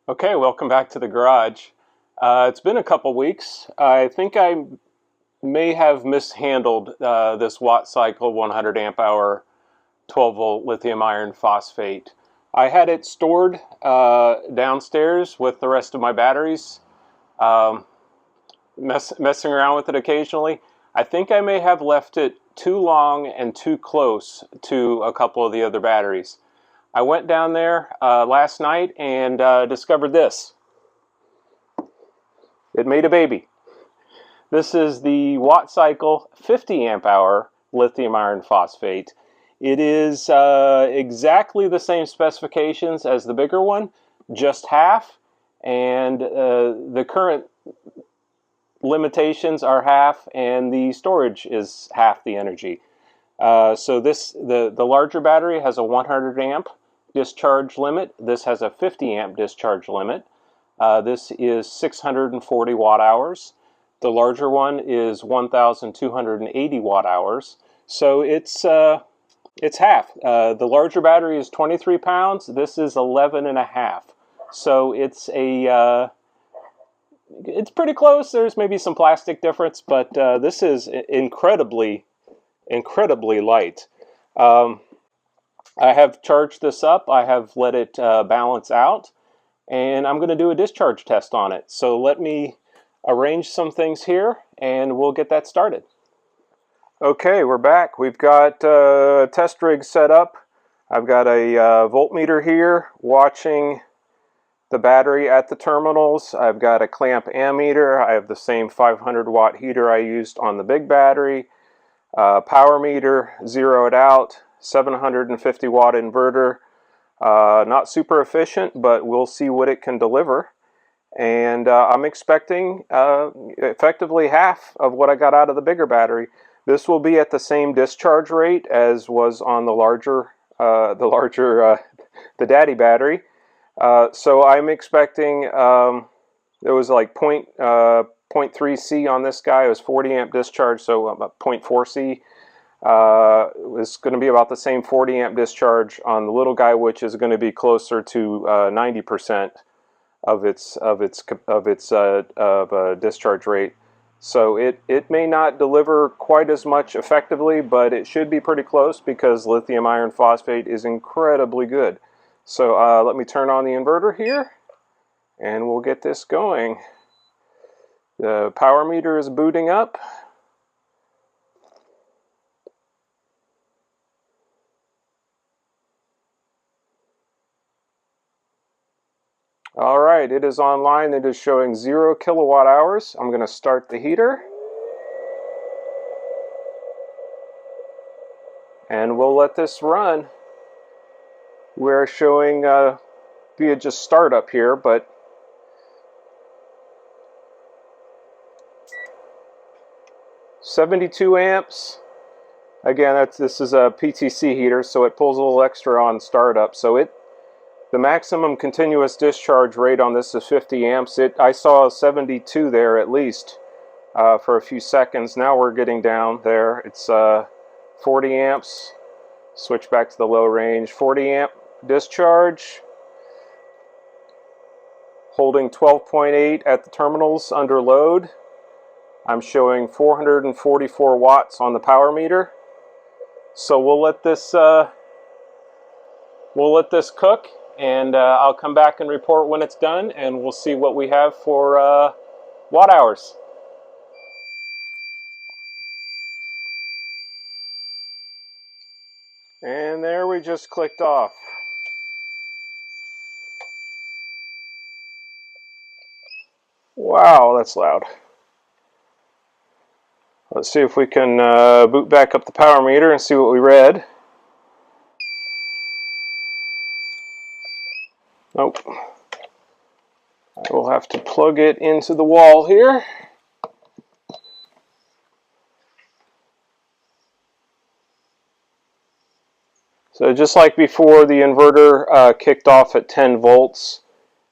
Okay, welcome back to the garage. It's been a couple weeks. I think I may have mishandled this Wattcycle 100 amp hour 12 volt lithium iron phosphate. I had it stored downstairs with the rest of my batteries, um, messing around with it occasionally. I think I may have left it too long and too close to a couple of the other batteries. I went down there last night and discovered this. It made a baby. This is the Wattcycle 50 amp hour lithium iron phosphate. It is exactly the same specifications as the bigger one, just half, and the current limitations are half, and the storage is half the energy. So the larger battery has a 100 amp discharge limit. This has a 50 amp discharge limit. This is 640 watt hours. The larger one is 1,280 watt hours. So it's half. The larger battery is 23 pounds. This is 11 and a half. So it's it's pretty close. There's maybe some plastic difference, but this is incredibly light. I have charged this up. I have let it balance out, and I'm going to do a discharge test on it. So let me arrange some things here, and we'll get that started. Okay, we're back. We've got a test rig set up. I've got a voltmeter here watching the battery at the terminals. I've got a clamp ammeter. I have the same 500 watt heater I used on the big battery. Power meter, zero it out. 750 watt inverter. Not super efficient, but we'll see what it can deliver. And I'm expecting effectively half of what I got out of the bigger battery. This will be at the same discharge rate as was on the daddy battery. So I'm expecting it was like 0.3 C on this guy. It was 40 amp discharge, so about 0.4 C. It's going to be about the same 40 amp discharge on the little guy, which is going to be closer to 90% of its discharge rate. So it may not deliver quite as much effectively, but it should be pretty close because lithium iron phosphate is incredibly good. So let me turn on the inverter here, and we'll get this going. The power meter is booting up. All right, it is online. It is showing 0 kilowatt hours. I'm going to start the heater. And we'll let this run. We're showing via just startup here, but $72 amps. Again, this is a PTC heater, so it pulls a little extra on startup. So the maximum continuous discharge rate on this is 50 amps. I saw 72 there at least for a few seconds. Now we're getting down there. It's 40 amps. Switch back to the low range. 40 amp discharge. Holding 12.8 at the terminals under load. I'm showing 444 watts on the power meter. So we'll let this cook, and I'll come back and report when it's done, and we'll see what we have for watt hours. And there we just clicked off. Wow, that's loud. Let's see if we can boot back up the power meter and see what we read. Nope. I will have to plug it into the wall here. So just like before, the inverter kicked off at 10 volts.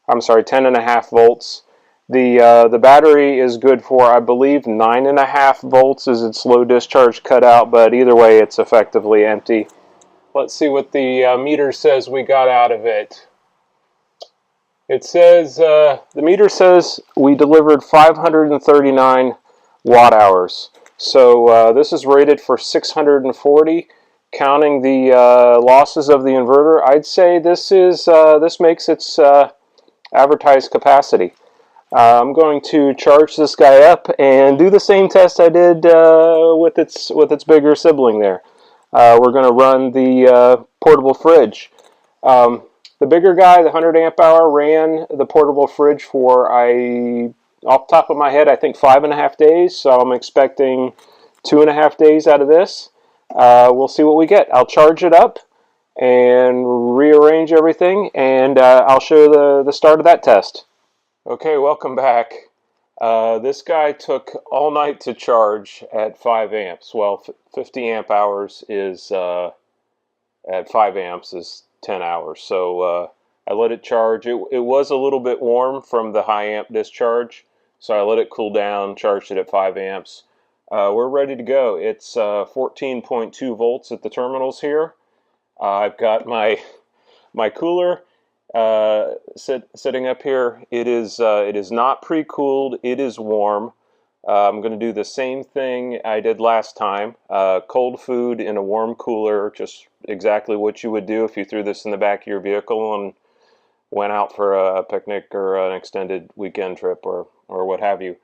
I'm sorry, 10.5 volts. The battery is good for, I believe, 9.5 volts is its low discharge cutout, but either way, it's effectively empty. Let's see what the meter says we got out of it. It says, the meter says we delivered 539 watt hours. So this is rated for 640. Counting the losses of the inverter, I'd say this makes its advertised capacity. I'm going to charge this guy up and do the same test I did with its bigger sibling there. We're going to run the portable fridge. The bigger guy, the 100 amp hour, ran the portable fridge for, off the top of my head, I think 5.5 days. So I'm expecting 2.5 days out of this. We'll see what we get. I'll charge it up and rearrange everything, and I'll show you the start of that test. Okay, welcome back. This guy took all night to charge at 5 amps. Well, 50 amp hours is at 5 amps is 10 hours. So I let it charge. It was a little bit warm from the high amp discharge, so I let it cool down, charged it at 5 amps. We're ready to go. It's 14.2 volts at the terminals here. I've got my cooler sitting up here. It is not pre-cooled. It is warm. I'm going to do the same thing I did last time. Cold food in a warm cooler, just exactly what you would do if you threw this in the back of your vehicle and went out for a picnic or an extended weekend trip or what have you.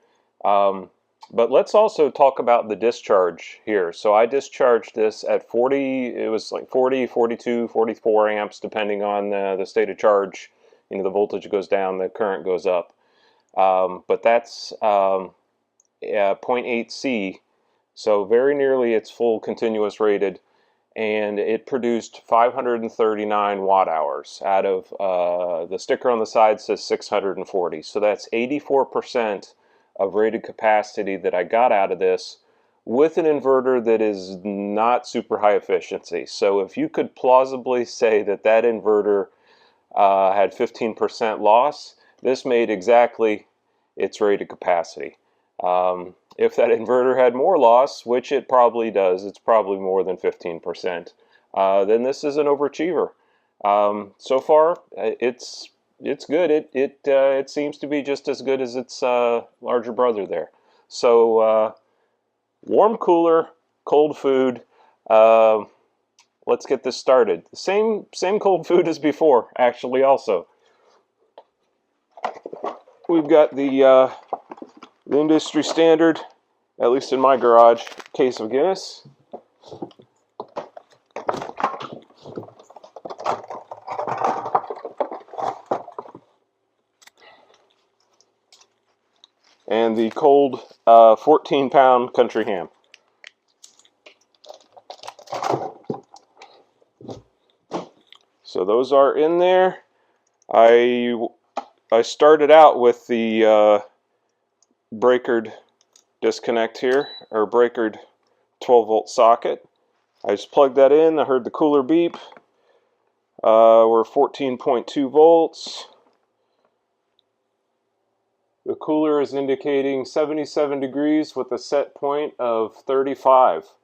But let's also talk about the discharge here. So I discharged this at 40, it was like 40, 42, 44 amps, depending on the state of charge. You know, the voltage goes down, the current goes up. But that's 0.8 C, so very nearly its full continuous rated, and it produced 539 watt hours out of, the sticker on the side says 640. So that's 84% of rated capacity that I got out of this with an inverter that is not super high efficiency. So if you could plausibly say that that inverter had 15% loss, this made exactly its rated capacity. If that inverter had more loss, which it probably does, it's probably more than 15%, then this is an overachiever. So far, it's good. It seems to be just as good as its larger brother there. So warm cooler, cold food. Let's get this started. Same cold food as before, actually. Also, we've got the industry standard, at least in my garage, case of Guinness. And the cold 14-pound country ham. So those are in there. I started out with the breakered disconnect here, or breakered 12-volt socket. I just plugged that in. I heard the cooler beep. We're 14.2 volts. The cooler is indicating 77 degrees with a set point of 35.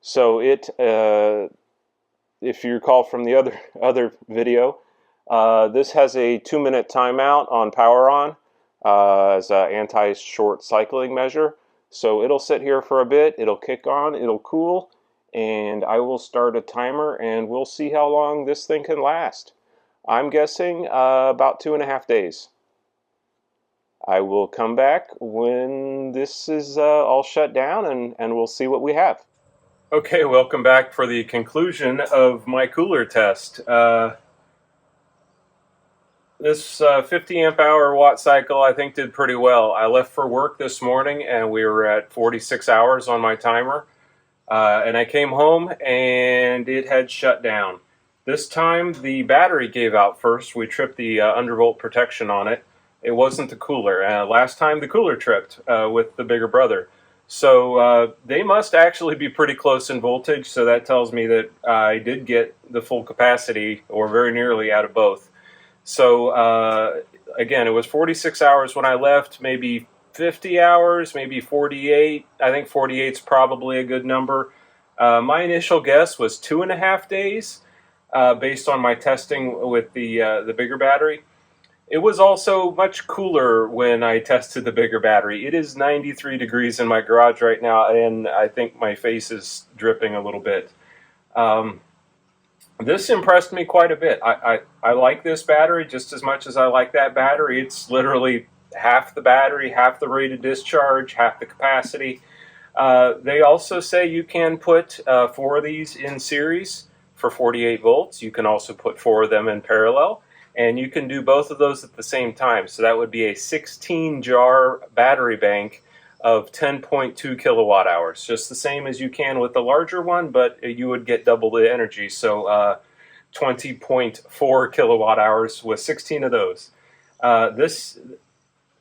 So it, if you recall from the other video, this has a 2-minute timeout on power on as an anti-short cycling measure. So it'll sit here for a bit, it'll kick on, it'll cool, and I will start a timer and we'll see how long this thing can last. I'm guessing about 2.5 days. I will come back when this is all shut down and we'll see what we have. Okay, welcome back for the conclusion of my cooler test. This 50 amp hour Wattcycle I think did pretty well. I left for work this morning and we were at 46 hours on my timer. And I came home and it had shut down. This time the battery gave out first. We tripped the undervolt protection on it. It wasn't the cooler. Last time the cooler tripped with the bigger brother. So they must actually be pretty close in voltage, so that tells me that I did get the full capacity, or very nearly, out of both. So again, it was 46 hours when I left, maybe 50 hours, maybe 48. I think 48 is probably a good number. My initial guess was 2.5 days based on my testing with the bigger battery. It was also much cooler when I tested the bigger battery. It is 93 degrees in my garage right now, and I think my face is dripping a little bit. This impressed me quite a bit. I like this battery just as much as I like that battery. It's literally half the battery, half the rated discharge, half the capacity. They also say you can put 4 of these in series for 48 volts. You can also put 4 of them in parallel, and you can do both of those at the same time. So that would be a 16-jar battery bank of 10.2 kilowatt hours, just the same as you can with the larger one, but you would get double the energy, so 20.4 kilowatt hours with 16 of those. This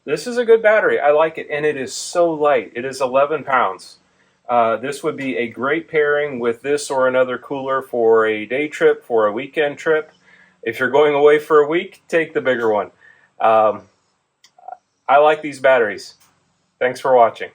is a good battery. I like it, and it is so light. It is 11 pounds. This would be a great pairing with this or another cooler for a day trip, for a weekend trip. If you're going away for a week, take the bigger one. I like these batteries. Thanks for watching.